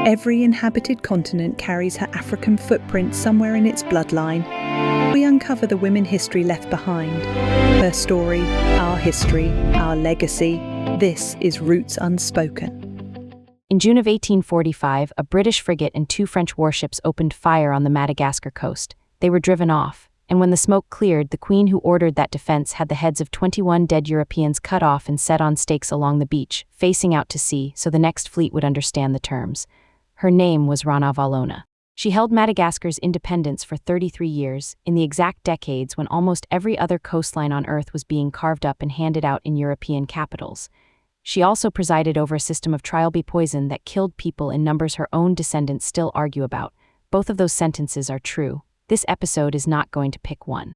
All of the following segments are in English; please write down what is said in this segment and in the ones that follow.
Every inhabited continent carries her African footprint somewhere in its bloodline. We uncover the women history left behind. Her story, our history, our legacy. This is Roots Unspoken. In June of 1845, a British frigate and 2 French warships opened fire on the Madagascar coast. They were driven off, and when the smoke cleared, the queen who ordered that defense had the heads of 21 dead Europeans cut off and set on stakes along the beach, facing out to sea so the next fleet would understand the terms. Her name was Ranavalona. She held Madagascar's independence for 33 years, in the exact decades when almost every other coastline on Earth was being carved up and handed out in European capitals. She also presided over a system of trial by poison that killed people in numbers her own descendants still argue about. Both of those sentences are true. This episode is not going to pick one.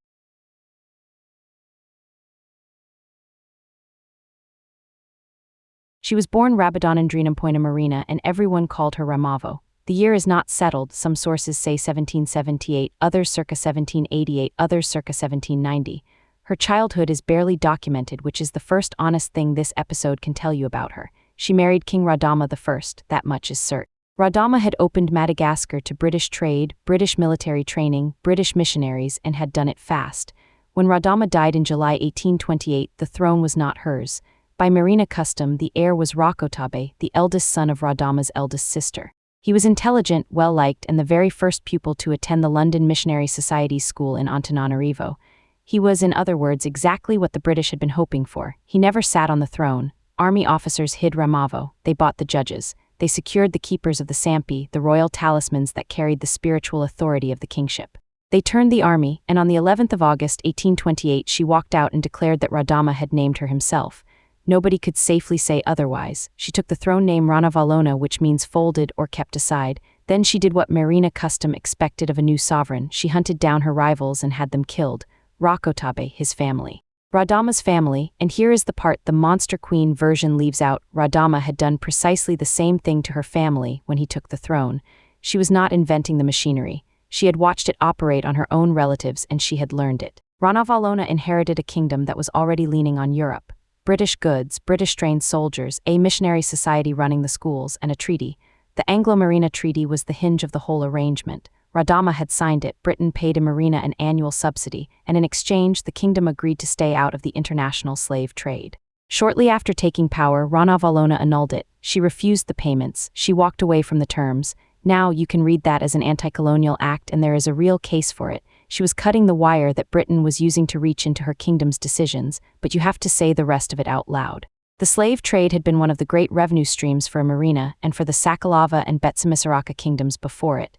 She was born Rabadonandrina Poina Marina, and everyone called her Ramavo. The year is not settled. Some sources say 1778, others circa 1788, others circa 1790. Her childhood is barely documented, which is the first honest thing this episode can tell you about her. She married King Radama I, that much is certain. Radama had opened Madagascar to British trade, British military training, British missionaries, and had done it fast. When Radama died in July 1828, the throne was not hers. By Marina custom, the heir was Rakotabe, the eldest son of Radama's eldest sister. He was intelligent, well-liked, and the very first pupil to attend the London Missionary Society's school in Antananarivo. He was, in other words, exactly what the British had been hoping for. He never sat on the throne. Army officers hid Ramavo. They bought the judges. They secured the keepers of the Sampi, the royal talismans that carried the spiritual authority of the kingship. They turned the army, and on the 11th of August, 1828, she walked out and declared that Radama had named her himself. Nobody could safely say otherwise. She took the throne name Ranavalona, which means folded or kept aside. Then she did what Marina custom expected of a new sovereign. She hunted down her rivals and had them killed. Rakotabe, his family. Radama's family, and here is the part the Monster Queen version leaves out. Radama had done precisely the same thing to her family when he took the throne. She was not inventing the machinery. She had watched it operate on her own relatives, and she had learned it. Ranavalona inherited a kingdom that was already leaning on Europe. British goods, British-trained soldiers, a missionary society running the schools, and a treaty. The Anglo-Marina Treaty was the hinge of the whole arrangement. Radama had signed it. Britain paid a marina an annual subsidy, and in exchange the kingdom agreed to stay out of the international slave trade. Shortly after taking power, Ranavalona annulled it. She refused the payments. She walked away from the terms. Now you can read that as an anti-colonial act, and there is a real case for it. She was cutting the wire that Britain was using to reach into her kingdom's decisions, but you have to say the rest of it out loud. The slave trade had been one of the great revenue streams for a marina and for the Sakalava and Betsimisaraka kingdoms before it.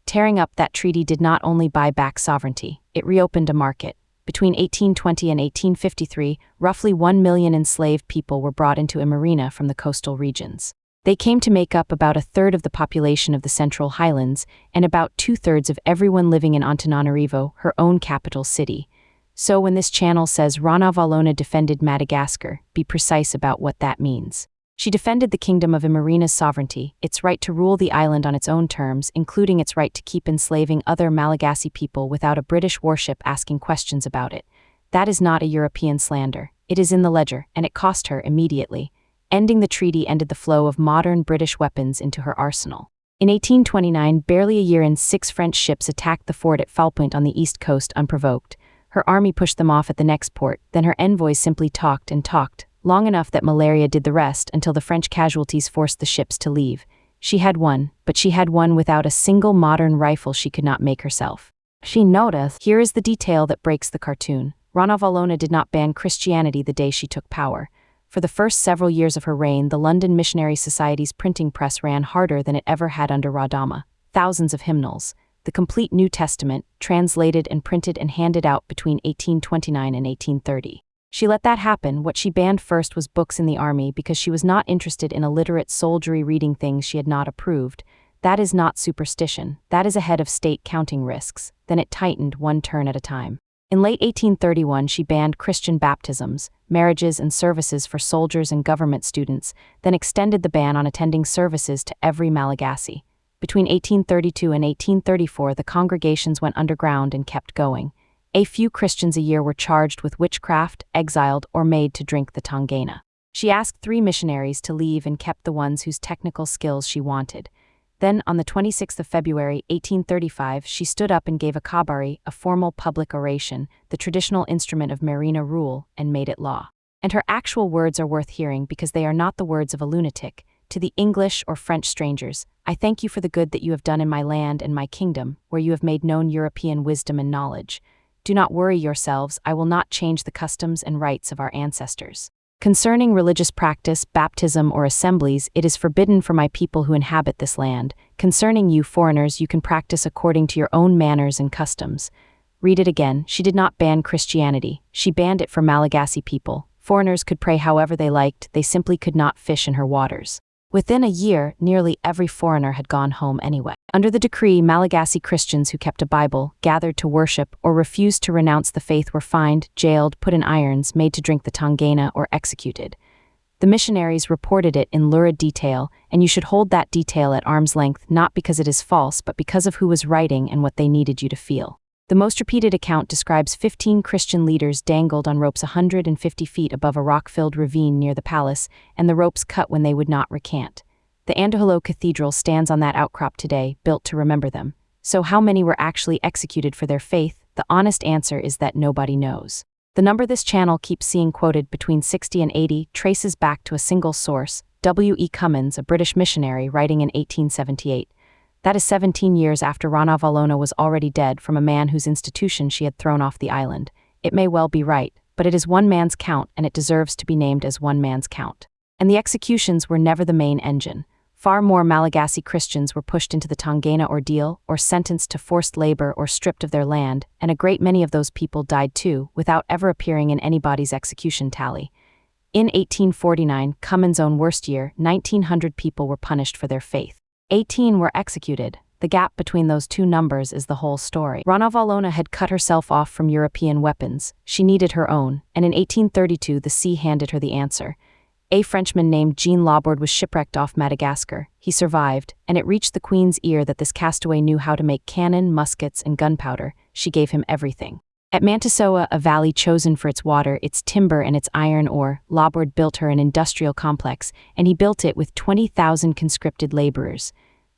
Tearing up that treaty did not only buy back sovereignty, it reopened a market. Between 1820 and 1853, roughly 1 million enslaved people were brought into a marina from the coastal regions. They came to make up about a third of the population of the central highlands and about 2/3 of everyone living in Antananarivo, her own capital city. So when this channel says Ranavalona defended Madagascar, be precise about what that means. She defended the kingdom of Marina's sovereignty, its right to rule the island on its own terms, including its right to keep enslaving other Malagasy people without a British warship asking questions about it. That is not a European slander. It is in the ledger, and it cost her immediately. Ending the treaty ended the flow of modern British weapons into her arsenal. In 1829, barely a year in, 6 French ships attacked the fort at Falpoint on the east coast unprovoked. Her army pushed them off at the next port, then her envoys simply talked and talked, long enough that malaria did the rest until the French casualties forced the ships to leave. She had won, but she had won without a single modern rifle she could not make herself. She noticed. Here is the detail that breaks the cartoon. Ranavalona did not ban Christianity the day she took power. For the first several years of her reign, the London Missionary Society's printing press ran harder than it ever had under Radama. Thousands of hymnals. The complete New Testament, translated and printed and handed out between 1829 and 1830. She let that happen. What she banned first was books in the army because she was not interested in illiterate soldiery reading things she had not approved. That is not superstition. That is a head of state counting risks. Then it tightened one turn at a time. In late 1831, she banned Christian baptisms, marriages and services for soldiers and government students, then extended the ban on attending services to every Malagasy. Between 1832 and 1834, the congregations went underground and kept going. A few Christians a year were charged with witchcraft, exiled, or made to drink the Tongana. She asked 3 missionaries to leave and kept the ones whose technical skills she wanted. Then, on the 26th of February, 1835, she stood up and gave a kabari, a formal public oration, the traditional instrument of Marina rule, and made it law. And her actual words are worth hearing because they are not the words of a lunatic. To the English or French strangers, I thank you for the good that you have done in my land and my kingdom, where you have made known European wisdom and knowledge. Do not worry yourselves, I will not change the customs and rites of our ancestors. Concerning religious practice, baptism, or assemblies, it is forbidden for my people who inhabit this land. Concerning you foreigners, you can practice according to your own manners and customs. Read it again. She did not ban Christianity. She banned it for Malagasy people. Foreigners could pray however they liked, they simply could not fish in her waters. Within a year, nearly every foreigner had gone home anyway. Under the decree, Malagasy Christians who kept a Bible, gathered to worship, or refused to renounce the faith were fined, jailed, put in irons, made to drink the tangena, or executed. The missionaries reported it in lurid detail, and you should hold that detail at arm's length not because it is false but because of who was writing and what they needed you to feel. The most repeated account describes 15 Christian leaders dangled on ropes 150 feet above a rock-filled ravine near the palace, and the ropes cut when they would not recant. The Andaholo Cathedral stands on that outcrop today, built to remember them. So how many were actually executed for their faith? The honest answer is that nobody knows. The number this channel keeps seeing quoted, between 60 and 80, traces back to a single source, W. E. Cummins, a British missionary writing in 1878. That is 17 years after Ranavalona was already dead from a man whose institution she had thrown off the island. It may well be right, but it is one man's count and it deserves to be named as one man's count. And the executions were never the main engine. Far more Malagasy Christians were pushed into the tangena ordeal, or sentenced to forced labor or stripped of their land, and a great many of those people died too, without ever appearing in anybody's execution tally. In 1849, Cummins' own worst year, 1,900 people were punished for their faith. 18 were executed. The gap between those two numbers is the whole story. Ranavalona had cut herself off from European weapons. She needed her own, and in 1832 the sea handed her the answer. A Frenchman named Jean Laborde was shipwrecked off Madagascar. He survived, and it reached the Queen's ear that this castaway knew how to make cannon, muskets, and gunpowder. She gave him everything. At Mantasoa, a valley chosen for its water, its timber, and its iron ore, Laborde built her an industrial complex, and he built it with 20,000 conscripted laborers.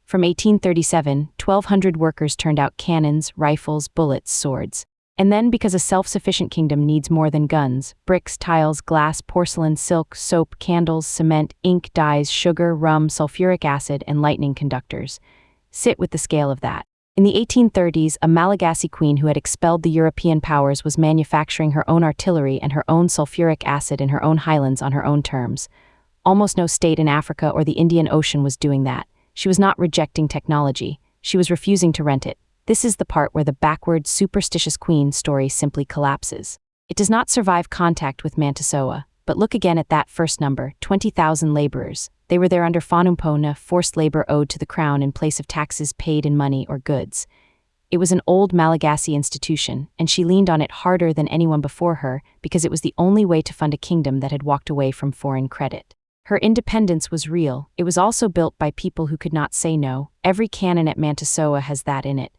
From 1837, 1,200 workers turned out cannons, rifles, bullets, swords. And then, because a self-sufficient kingdom needs more than guns, bricks, tiles, glass, porcelain, silk, soap, candles, cement, ink, dyes, sugar, rum, sulphuric acid, and lightning conductors. Sit with the scale of that. In the 1830s, a Malagasy queen who had expelled the European powers was manufacturing her own artillery and her own sulphuric acid in her own highlands on her own terms. Almost no state in Africa or the Indian Ocean was doing that. She was not rejecting technology. She was refusing to rent it. This is the part where the backward, superstitious queen story simply collapses. It does not survive contact with Mantasoa, but look again at that first number, 20,000 laborers. They were there under Fanumpona, forced labor owed to the crown in place of taxes paid in money or goods. It was an old Malagasy institution, and she leaned on it harder than anyone before her because it was the only way to fund a kingdom that had walked away from foreign credit. Her independence was real. It was also built by people who could not say no. Every cannon at Mantasoa has that in it.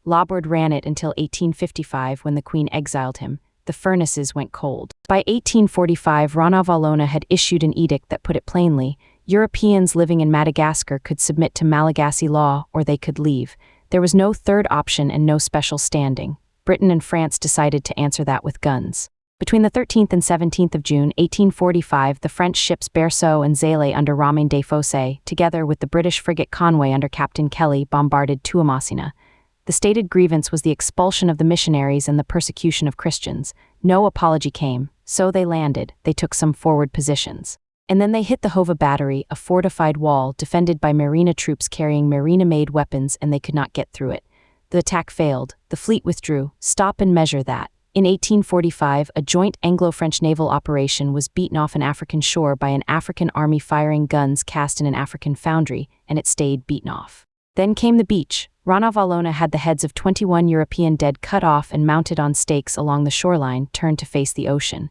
Laborde ran it until 1855 when the Queen exiled him. The furnaces went cold. By 1845, Ranavalona had issued an edict that put it plainly: Europeans living in Madagascar could submit to Malagasy law or they could leave. There was no third option and no special standing. Britain and France decided to answer that with guns. Between the 13th and 17th of June, 1845, the French ships Berceau and Zélé under Romain Desfossés, together with the British frigate Conway under Captain Kelly, bombarded Tuamasina. The stated grievance was the expulsion of the missionaries and the persecution of Christians. No apology came, so they landed. They took some forward positions. And then they hit the Hova Battery, a fortified wall defended by Marina troops carrying Marina-made weapons, and they could not get through it. The attack failed. The fleet withdrew. Stop and measure that. In 1845, a joint Anglo-French naval operation was beaten off an African shore by an African army firing guns cast in an African foundry, and it stayed beaten off. Then came the beach. Ranavalona had the heads of 21 European dead cut off and mounted on stakes along the shoreline, turned to face the ocean.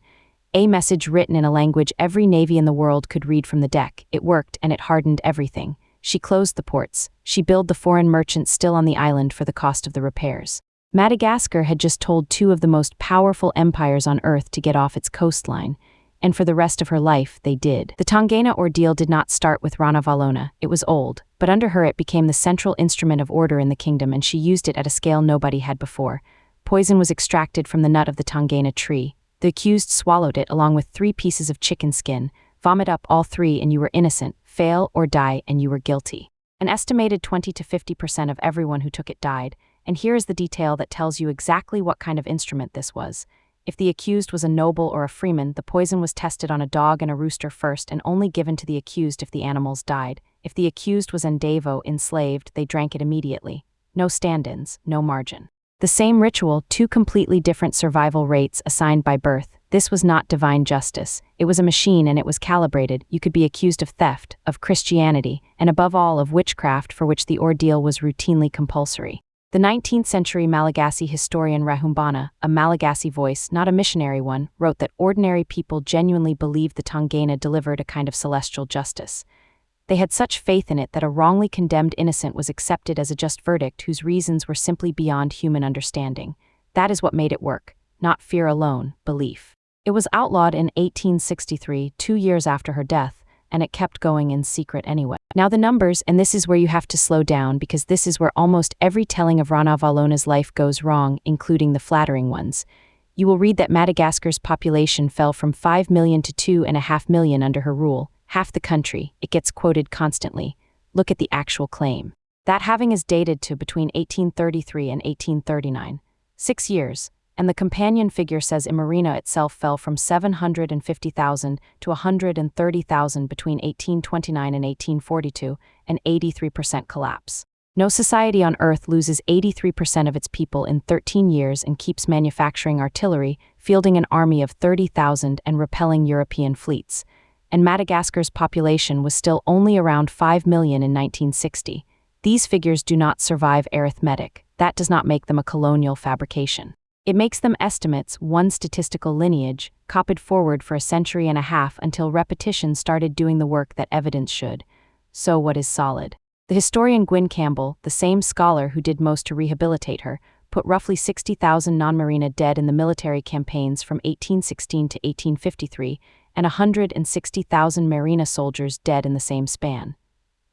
A message written in a language every navy in the world could read from the deck. It worked, and it hardened everything. She closed the ports. She billed the foreign merchants still on the island for the cost of the repairs. Madagascar had just told two of the most powerful empires on earth to get off its coastline. and for the rest of her life, they did. The Tangana ordeal did not start with Ranavalona, it was old, but under her it became the central instrument of order in the kingdom, and she used it at a scale nobody had before. Poison was extracted from the nut of the Tangana tree. The accused swallowed it along with 3 pieces of chicken skin. Vomit up all 3 and you were innocent. Fail or die and you were guilty. An estimated 20 to 50% of everyone who took it died, and here is the detail that tells you exactly what kind of instrument this was. If the accused was a noble or a freeman, the poison was tested on a dog and a rooster first and only given to the accused if the animals died. If the accused was Ndavo, enslaved, they drank it immediately. No stand-ins, no margin. The same ritual, 2 completely different survival rates assigned by birth. This was not divine justice. It was a machine and it was calibrated. You could be accused of theft, of Christianity, and above all of witchcraft, for which the ordeal was routinely compulsory. The 19th century Malagasy historian Rahumbana, a Malagasy voice, not a missionary one, wrote that ordinary people genuinely believed the Tangana delivered a kind of celestial justice. They had such faith in it that a wrongly condemned innocent was accepted as a just verdict whose reasons were simply beyond human understanding. That is what made it work, not fear alone, belief. It was outlawed in 1863, 2 years after her death, and it kept going in secret anyway. Now the numbers, and this is where you have to slow down because this is where almost every telling of Ranavalona's life goes wrong, including the flattering ones. You will read that Madagascar's population fell from 5 million to 2.5 million under her rule, half the country. It gets quoted constantly. Look at the actual claim. That having is dated to between 1833 and 1839. 6 years. And the companion figure says Imarina itself fell from 750,000 to 130,000 between 1829 and 1842, an 83% collapse. No society on Earth loses 83% of its people in 13 years and keeps manufacturing artillery, fielding an army of 30,000 and repelling European fleets. And Madagascar's population was still only around 5 million in 1960. These figures do not survive arithmetic. That does not make them a colonial fabrication. It makes them estimates, one statistical lineage, copied forward for a century and a half until repetition started doing the work that evidence should. So what is solid? The historian Gwyn Campbell, the same scholar who did most to rehabilitate her, put roughly 60,000 non-marina dead in the military campaigns from 1816 to 1853, and 160,000 marina soldiers dead in the same span.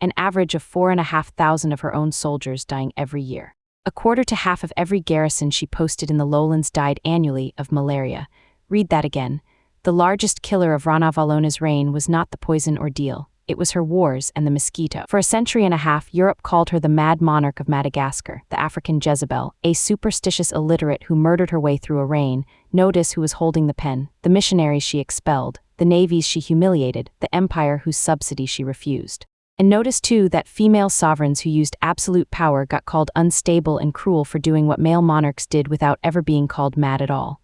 An average of 4,500 of her own soldiers dying every year. A quarter to half of every garrison she posted in the lowlands died annually of malaria. Read that again. The largest killer of Ranavalona's reign was not the poison ordeal. It was her wars and the mosquito. For a century and a half, Europe called her the Mad Monarch of Madagascar, the African Jezebel, a superstitious illiterate who murdered her way through a reign. Notice who was holding the pen: the missionaries she expelled, the navies she humiliated, the empire whose subsidy she refused. And notice too that female sovereigns who used absolute power got called unstable and cruel for doing what male monarchs did without ever being called mad at all.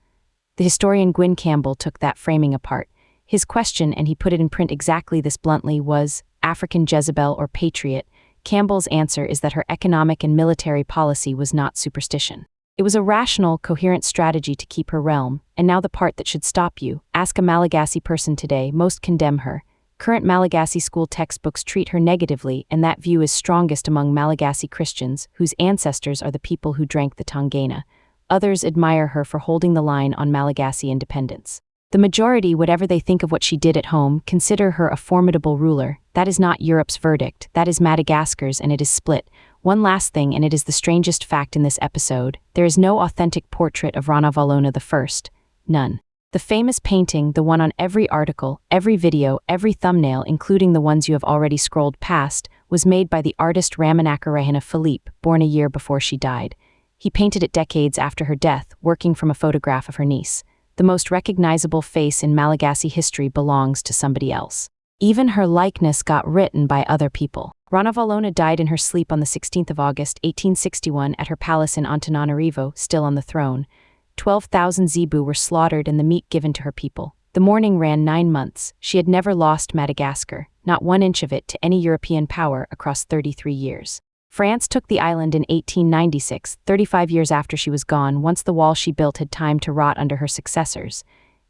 The historian Gwyn Campbell took that framing apart. His question, and he put it in print exactly this bluntly, was, African Jezebel or patriot? Campbell's answer is that her economic and military policy was not superstition. It was a rational, coherent strategy to keep her realm, and now the part that should stop you. Ask a Malagasy person today, most condemn her. Current Malagasy school textbooks treat her negatively, and that view is strongest among Malagasy Christians, whose ancestors are the people who drank the Tangana. Others admire her for holding the line on Malagasy independence. The majority, whatever they think of what she did at home, consider her a formidable ruler. That is not Europe's verdict, that is Madagascar's, and it is split. One last thing, and it is the strangest fact in this episode: there is no authentic portrait of Ranavalona I. None. The famous painting, the one on every article, every video, every thumbnail, including the ones you have already scrolled past, was made by the artist Ramanakarahina Philippe, born a year before she died. He painted it decades after her death, working from a photograph of her niece. The most recognizable face in Malagasy history belongs to somebody else. Even her likeness got written by other people. Ranavalona died in her sleep on the 16th of August, 1861, at her palace in Antananarivo, still on the throne. 12,000 zebu were slaughtered and the meat given to her people. The mourning ran 9 months. She had never lost Madagascar, not 1 inch of it, to any European power across 33 years. France took the island in 1896, 35 years after she was gone, once the wall she built had time to rot under her successors.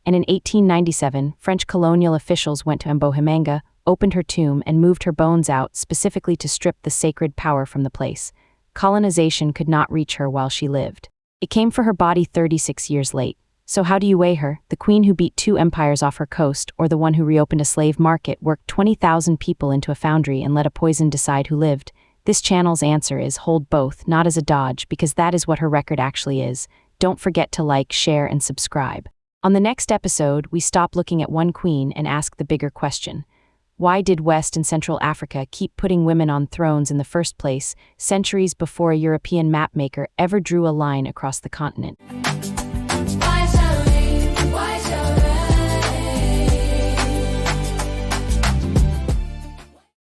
And in 1897, French colonial officials went to Mbohimanga, opened her tomb, and moved her bones out, specifically to strip the sacred power from the place. Colonization could not reach her while she lived. It came for her body 36 years late. So how do you weigh her? The queen who beat 2 empires off her coast, or the one who reopened a slave market, worked 20,000 people into a foundry, and let a poison decide who lived? This channel's answer is hold both, not as a dodge, because that is what her record actually is. Don't forget to like, share, and subscribe. On the next episode, we stop looking at one queen and ask the bigger question. Why did West and Central Africa keep putting women on thrones in the first place, centuries before a European mapmaker ever drew a line across the continent?